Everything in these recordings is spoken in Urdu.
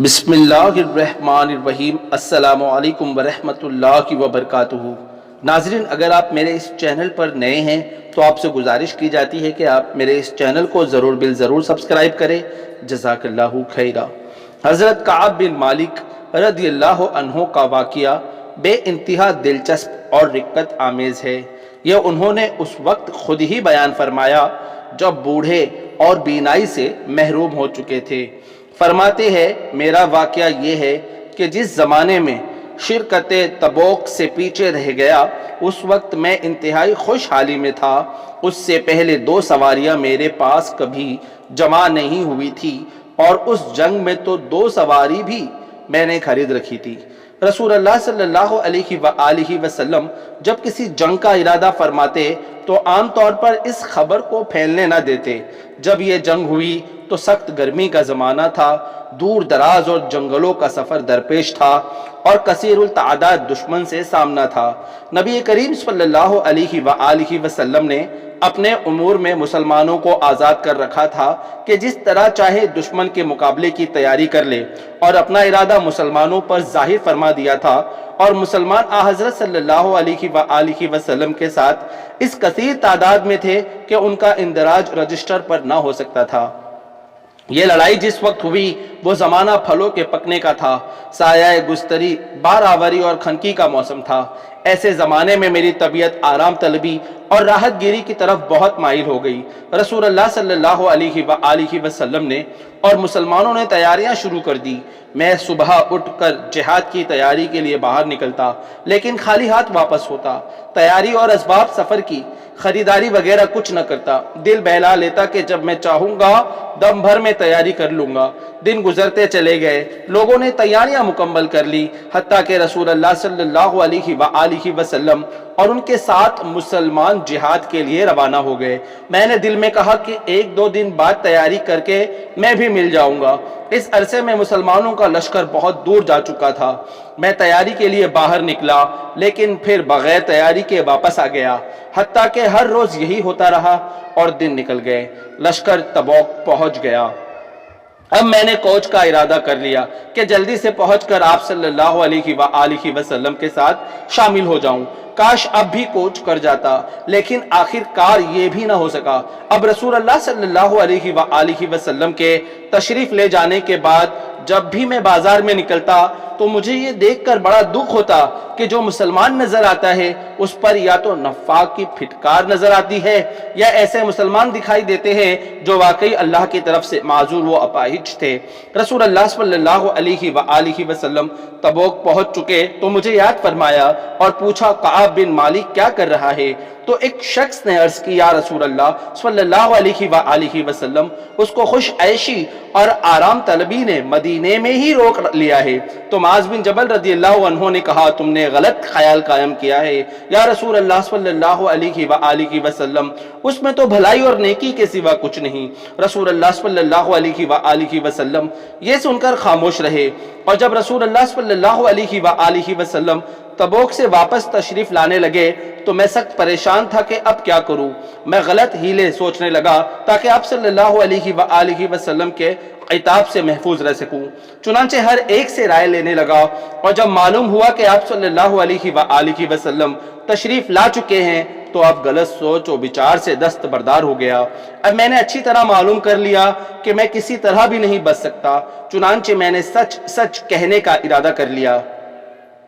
بسم اللہ الرحمن الرحیم۔ السلام علیکم ورحمۃ اللہ وبرکاتہ۔ ناظرین، اگر آپ میرے اس چینل پر نئے ہیں تو آپ سے گزارش کی جاتی ہے کہ آپ میرے اس چینل کو ضرور سبسکرائب کریں۔ جزاک اللہ خیرہ۔ حضرت کعب بن مالک رضی اللہ عنہ کا واقعہ بے انتہا دلچسپ اور رقت آمیز ہے۔ یہ انہوں نے اس وقت خود ہی بیان فرمایا جب بوڑھے اور بینائی سے محروم ہو چکے تھے۔ فرماتے ہیں، میرا واقعہ یہ ہے کہ جس زمانے میں شرکت تبوک سے پیچھے رہ گیا اس وقت میں انتہائی خوشحالی میں تھا۔ اس سے پہلے 2 سواریاں میرے پاس کبھی جمع نہیں ہوئی تھی اور اس جنگ میں تو 2 سواری بھی میں نے خرید رکھی تھی۔ رسول اللہ صلی اللہ علیہ وآلہ وسلم جب کسی جنگ کا ارادہ فرماتے تو عام طور پر اس خبر کو پھیلنے نہ دیتے۔ جب یہ جنگ ہوئی تو سخت گرمی کا زمانہ تھا، دور دراز اور جنگلوں کا سفر درپیش تھا اور کثیر التعداد دشمن سے سامنا تھا۔ نبی کریم صلی اللہ علیہ وآلہ وسلم نے اپنے امور میں مسلمانوں کو آزاد کر رکھا تھا کہ جس طرح چاہے دشمن کے مقابلے کی تیاری کر لے، اور اپنا ارادہ مسلمانوں پر ظاہر فرما دیا تھا، اور مسلمان حضرت صلی اللہ علیہ وآلہ وسلم کے ساتھ اس کثیر تعداد میں تھے کہ ان کا اندراج رجسٹر پر نہ ہو سکتا تھا۔ یہ لڑائی جس وقت ہوئی وہ زمانہ پھلوں کے پکنے کا تھا، سایہ گستری، بار آوری اور خنکی کا موسم تھا۔ ایسے زمانے میں میری طبیعت آرام طلبی اور راحت گیری کی طرف بہت مائل ہو گئی۔ رسول اللہ صلی اللہ علیہ وآلہ وسلم نے اور مسلمانوں نے تیاریاں شروع کر دی۔ میں صبح اٹھ کر جہاد کی تیاری کے لیے باہر نکلتا، لیکن خالی ہاتھ واپس ہوتا۔ تیاری اور اسباب سفر کی خریداری وغیرہ کچھ نہ کرتا۔ دل بہلا لیتا کہ جب میں چاہوں گا دم بھر میں تیاری کر لوں گا۔ دن گزرتے چلے گئے، لوگوں نے تیاریاں مکمل کر لی، حتیٰ کہ رسول اللہ صلی اللہ علیہ وآلہ وسلم اور ان کے ساتھ مسلمان جہاد کے لیے روانہ ہو گئے۔ میں نے دل میں کہا کہ 1-2 دن بعد تیاری کر کے میں بھی مل جاؤں گا۔ اس عرصے میں مسلمانوں کا لشکر بہت دور جا چکا تھا۔ میں تیاری کے لیے باہر نکلا، لیکن پھر بغیر تیاری کے واپس آ گیا، حتیٰ کہ ہر روز یہی ہوتا رہا اور دن نکل گئے۔ لشکر تبوک پہنچ گیا۔ اب میں نے کوچ کا ارادہ کر لیا کہ جلدی سے پہنچ کر آپ صلی اللہ علیہ وآلہ وسلم کے ساتھ شامل ہو جاؤں۔ کاش اب بھی کوچ کر جاتا، لیکن آخر کار یہ بھی نہ ہو سکا۔ اب رسول اللہ صلی اللہ علیہ وآلہ وسلم کے تشریف لے جانے کے بعد جب بھی میں بازار میں نکلتا تو مجھے یہ دیکھ کر بڑا دکھ ہوتا کہ جو مسلمان نظر آتا ہے اس پر یا تو نفاق کی پھٹکار نظر آتی ہے یا ایسے مسلمان دکھائی دیتے ہیں جو واقعی اللہ کی طرف سے معذور و اپاہج تھے۔ رسول اللہ صلی اللہ علیہ وآلہ وسلم تبوک پہنچ چکے تو مجھے یاد فرمایا اور پوچھا، کعب بن مالک کیا کر رہا ہے؟ تو ایک شخص نے عرض کی، یا رسول اللہ صلی اللہ علیہ وآلہ وسلم، اس کو خوش عیشی اور آرام طلبی نے مدینے میں ہی روک لیا ہے۔ تو معاذ بن جبل رضی اللہ عنہ نے کہا، تم نے غلط خیال قائم کیا ہے یا رسول اللہ صلی اللہ علیہ وآلہ وسلم، اس میں تو بھلائی اور نیکی کے سوا کچھ نہیں۔ رسول اللہ صلی اللہ علیہ وآلہ وسلم یہ سن کر خاموش رہے، اور جب رسول اللہ صلی اللہ علیہ وآلہ وسلم تبوک سے واپس تشریف لانے لگے تو میں سخت پریشان تھا کہ اب کیا کروں۔ میں غلط ہیلے سوچنے لگا تاکہ آپ صلی اللہ علیہ وآلہ وسلم کے عتاب سے محفوظ رہ سکوں۔ چنانچہ ہر ایک سے رائے لینے لگا، اور جب معلوم ہوا کہ آپ صلی اللہ علیہ وآلہ وسلم تشریف لا چکے ہیں تو اب غلط سوچ و بچار سے دستبردار ہو گیا۔ اب میں نے اچھی طرح معلوم کر لیا کہ میں کسی طرح بھی نہیں بچ سکتا، چنانچہ میں نے سچ سچ کہنے کا ارادہ کر لیا۔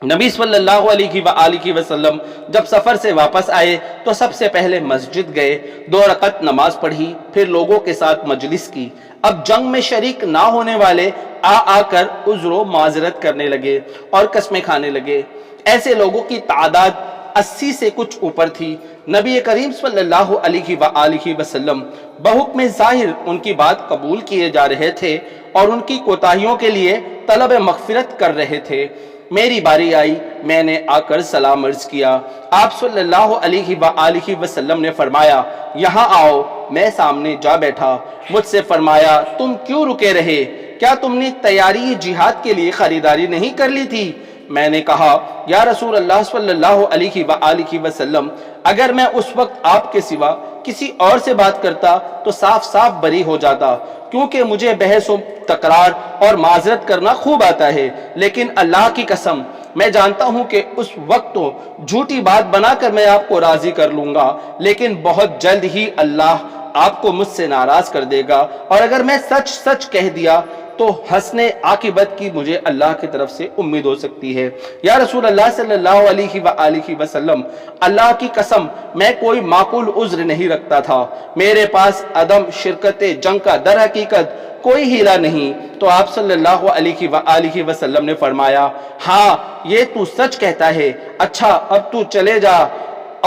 نبی صلی اللہ علیہ وآلہ وسلم جب سفر سے واپس آئے تو سب سے پہلے مسجد گئے، 2 رکعت نماز پڑھی، پھر لوگوں کے ساتھ مجلس کی۔ اب جنگ میں شریک نہ ہونے والے آ کر عذر و معذرت کرنے لگے اور قسمیں کھانے لگے۔ ایسے لوگوں کی تعداد 80 سے کچھ اوپر تھی۔ نبی کریم صلی اللہ علیہ وآلہ وسلم بحکم ظاہر ان کی بات قبول کیے جا رہے تھے اور ان کی کوتاہیوں کے لیے طلب مغفرت کر رہے تھے۔ میری باری آئی، میں نے آ کر سلام عرض کیا۔ آپ صلی اللہ علیہ وآلہ وسلم نے فرمایا، یہاں آؤ۔ میں سامنے جا بیٹھا۔ مجھ سے فرمایا، تم کیوں رکے رہے؟ کیا تم نے تیاری جہاد کے لیے خریداری نہیں کر لی تھی؟ میں نے کہا، یا رسول اللہ صلی اللہ علیہ وآلہ وسلم، اگر میں اس وقت آپ کے سوا کسی اور سے بات کرتا تو صاف صاف بری ہو جاتا، کیونکہ مجھے بحث و تکرار اور معذرت کرنا خوب آتا ہے، لیکن اللہ کی قسم میں جانتا ہوں کہ اس وقت تو جھوٹی بات بنا کر میں آپ کو راضی کر لوں گا، لیکن بہت جلد ہی اللہ آپ کو مجھ سے ناراض کر دے گا، اور اگر میں سچ سچ کہہ دیا تو حسن عاقبت کی مجھے اللہ کی طرف سے امید ہو سکتی ہے۔ یا رسول اللہ صلی اللہ علیہ وآلہ وسلم، اللہ کی قسم میں کوئی معقول عذر نہیں رکھتا تھا، میرے پاس عدم شرکت جنگ کا در حقیقت کوئی ہیلا نہیں۔ تو آپ صلی اللہ علیہ وآلہ وسلم نے فرمایا، ہاں یہ تو سچ کہتا ہے، اچھا اب تو چلے جا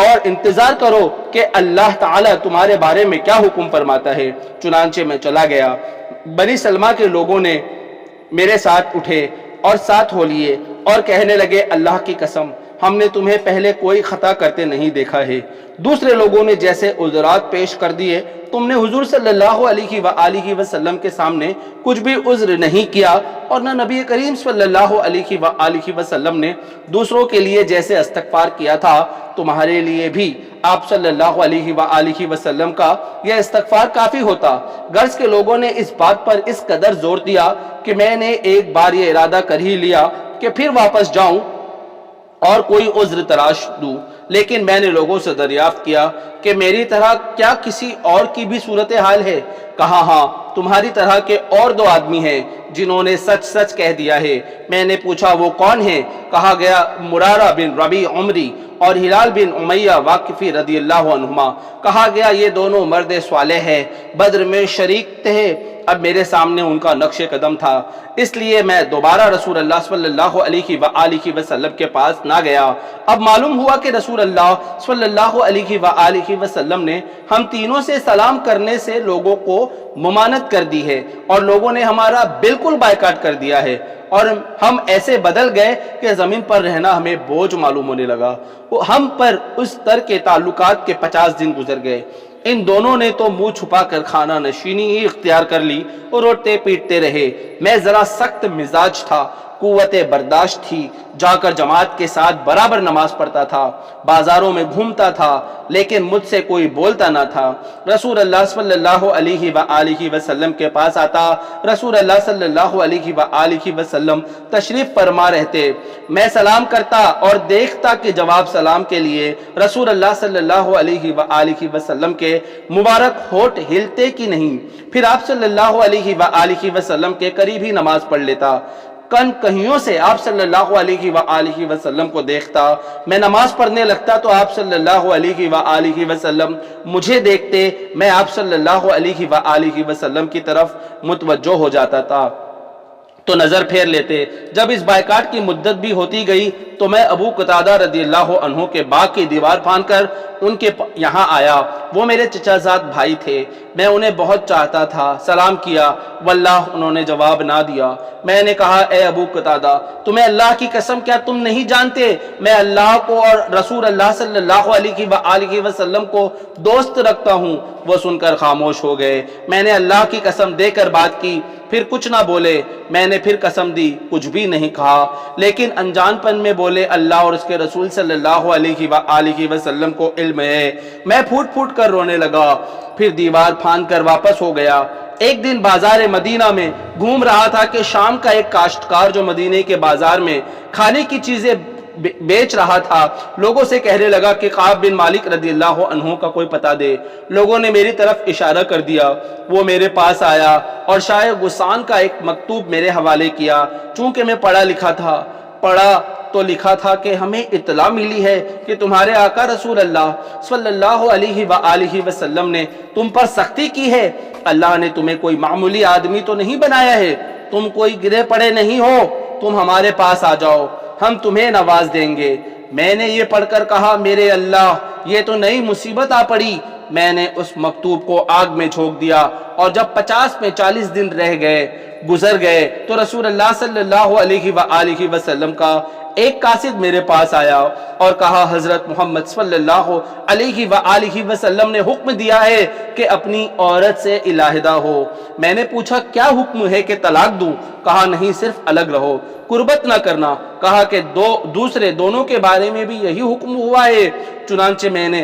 اور انتظار کرو کہ اللہ تعالیٰ تمہارے بارے میں کیا حکم فرماتا ہے۔ چنانچہ میں چلا گیا، بنی سلمہ کے لوگوں نے میرے ساتھ اٹھے اور ساتھ ہو لیے اور کہنے لگے، اللہ کی قسم ہم نے تمہیں پہلے کوئی خطا کرتے نہیں دیکھا ہے۔ دوسرے لوگوں نے جیسے عذرات پیش کر دیے، تم نے حضور صلی اللہ علیہ وآلہ وسلم کے سامنے کچھ بھی عذر نہیں کیا، اور نہ نبی کریم صلی اللہ علیہ وآلہ وسلم نے دوسروں کے لیے جیسے استغفار کیا تھا، تمہارے لیے بھی آپ صلی اللہ علیہ وآلہ وسلم کا یہ استغفار کافی ہوتا۔ غرض کے لوگوں نے اس بات پر اس قدر زور دیا کہ میں نے ایک بار یہ ارادہ کر ہی لیا کہ پھر واپس جاؤں اور کوئی عذر تراش دوں، لیکن میں نے لوگوں سے دریافت کیا کہ میری طرح کیا کسی اور کی بھی صورتحال ہے؟ کہا ہاں، تمہاری طرح کے اور دو آدمی ہیں جنہوں نے سچ سچ کہہ دیا ہے۔ میں نے پوچھا وہ کون ہیں؟ کہا گیا مرارہ بن ربیع عمری اور ہلال بن امیہ واقفی رضی اللہ عنہما۔ کہا گیا یہ دونوں مرد صالح ہیں، بدر میں شریک تھے۔ اب میرے سامنے ان کا نقش قدم تھا، اس لیے میں دوبارہ رسول اللہ صلی اللہ علیہ وآلہ وسلم کے پاس نہ گیا۔ اب معلوم ہوا کہ رسول اللہ صلی اللہ علیہ وآلہ وسلم نے ہم تینوں سے سلام کرنے سے لوگوں کو ممانعت کر دی ہے، اور لوگوں نے ہمارا بالکل بائیکاٹ کر دیا ہے، اور ہم ایسے بدل گئے کہ زمین پر رہنا ہمیں بوجھ معلوم ہونے لگا۔ ہم پر اس طرح کے تعلقات کے 50 دن گزر گئے۔ ان دونوں نے تو منہ چھپا کر کھانا نشینی ہی اختیار کر لی اور روتے پیٹتے رہے۔ میں ذرا سخت مزاج تھا، قوت برداشت تھی، جا کر جماعت کے ساتھ برابر نماز پڑھتا تھا، بازاروں میں گھومتا تھا، لیکن مجھ سے کوئی بولتا نہ تھا۔ رسول اللہ صلی اللہ علیہ وآلہ وسلم کے پاس آتا، رسول اللہ صلی اللہ علیہ وآلہ وسلم تشریف فرما رہتے، میں سلام کرتا اور دیکھتا کہ جواب سلام کے لیے رسول اللہ صلی اللہ علیہ وآلہ وسلم کے مبارک ہونٹ ہلتے کی نہیں۔ پھر آپ صلی اللہ علیہ وآلہ وسلم کے قریب ہی نماز پڑھ لیتا، کن کہیوں سے آپ صلی اللہ علیہ وآلہ وسلم کو دیکھتا۔ میں نماز پڑھنے لگتا تو آپ صلی اللہ علیہ وآلہ وسلم مجھے دیکھتے، میں آپ صلی اللہ علیہ وآلہ وسلم کی طرف متوجہ ہو جاتا تھا تو نظر پھیر لیتے۔ جب اس بائیکاٹ کی مدت بھی ہوتی گئی تو میں ابو قتادہ رضی اللہ عنہ کے باغ کی دیوار پھاند کر ان کے یہاں آیا۔ وہ میرے چچا زاد بھائی تھے، میں انہیں بہت چاہتا تھا۔ سلام کیا، واللہ انہوں نے جواب نہ دیا۔ میں نے کہا اے ابو قتادہ، تمہیں اللہ کی قسم کیا تم نہیں جانتے میں اللہ کو اور رسول اللہ صلی اللہ علیہ وآلہ وسلم کو دوست رکھتا ہوں؟ وہ سن کر خاموش ہو گئے۔ میں نے اللہ کی قسم دے کر بات کی، پھر کچھ نہ بولے۔ میں نے پھر قسم دی، کچھ بھی نہیں کہا، لیکن انجان پن میں بولے اللہ اور اس کے رسول صلی اللہ علیہ وآلہ وسلم کو علم ہے۔ میں پھوٹ پھوٹ کر رونے لگا، پھر دیوار پھاند کر واپس ہو گیا۔ ایک دن بازار مدینہ میں گھوم رہا تھا کہ شام کا ایک کاشتکار جو مدینے کے بازار میں کھانے کی چیزیں بیچ رہا تھا، لوگوں سے کہنے لگا کہ کعب بن مالک رضی اللہ عنہ کا کوئی پتہ دے۔ لوگوں نے میری طرف اشارہ کر دیا، وہ میرے پاس آیا اور شاہ غسان کا ایک مکتوب میرے حوالے کیا۔ چونکہ میں پڑھا لکھا تھا، پڑھا تو لکھا تھا کہ ہمیں اطلاع ملی ہے کہ تمہارے آقا رسول اللہ صلی اللہ علیہ وآلہ وسلم نے تم پر سختی کی ہے۔ اللہ نے تمہیں کوئی معمولی آدمی تو نہیں بنایا ہے، تم کوئی گرے پڑے نہیں ہو، تم ہمارے پاس آ جاؤ، ہم تمہیں نواز دیں گے۔ میں نے یہ پڑھ کر کہا میرے اللہ، یہ تو نئی مصیبت آ پڑی۔ میں نے اس مکتوب کو آگ میں جھونک دیا، اور جب 50 میں 40 دن گزر گئے تو رسول اللہ صلی اللہ علیہ وآلہ وسلم کا ایک قاصد میرے پاس آیا اور کہا حضرت محمد صلی اللہ علیہ وآلہ وسلم نے حکم دیا ہے کہ اپنی عورت سے علیحدہ ہو۔ میں نے پوچھا کیا حکم ہے کہ طلاق دوں؟ کہا نہیں، صرف الگ رہو، قربت نہ کرنا۔ کہا کہ دوسرے دونوں کے بارے میں بھی یہی حکم ہوا ہے۔ چنانچہ میں نے